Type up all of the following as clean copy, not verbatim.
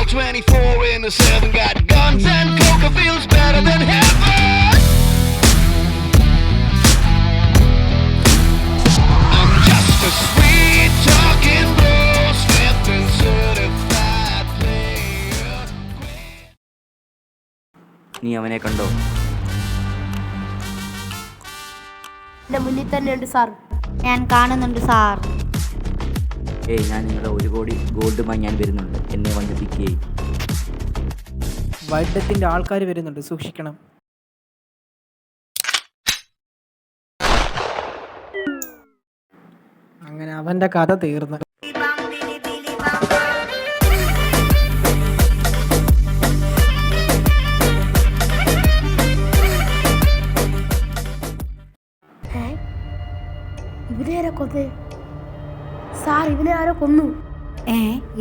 all 24 in the 7 got guns and coca feels better than heaven. I'm just a sweet talking bro, Smith & certified player. നീ അവനെ കണ്ടോ? എൻ്റെ മുന്നിൽ തന്നെയുണ്ട് sir. ഞാൻ കാണുന്നുണ്ട് സാർ. ഏയ്, ഞാൻ നിങ്ങളെ 1 കോടി ഗോൾഡുമായി ഞാൻ വരുന്നുണ്ട്. എന്നെ വന്ന് പിക്ക് ചെയ്യും. വൈഡത്തിൻ്റെ ആൾക്കാർ വരുന്നുണ്ട്, സൂക്ഷിക്കണം. അങ്ങനെ അവൻ്റെ കഥ തീർന്നു. ഇവനെ ആരാ കൊന്നേ സാർ? ഇവനെ ആരോ കൊന്നു.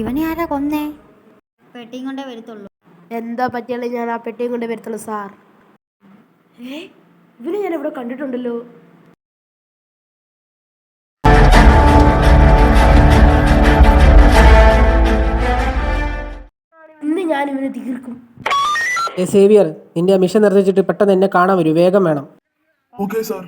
ഇവനെ ആരാ കൊന്നേ? പെട്ടിയും കൊണ്ടേ വരുത്തുള്ളൂ. എന്താ പറ്റിയാലും ഞാൻ ആ പെട്ടിയും കൊണ്ട് വരത്തുള്ളൂ സാർ. ഇവനെ ഞാൻ ഇവിടെ കണ്ടിട്ടുണ്ടല്ലോ. ഇന്ന് ഞാൻ ഇവനെ തീർക്കും. സേവിയർ, നിന്റെ മിഷൻ നിർദ്ദേശിച്ചിട്ട് പെട്ടെന്ന് എന്നെ കാണാൻ വരൂ, വേഗം വേണം. Okay sir.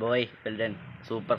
Boy, well done, super.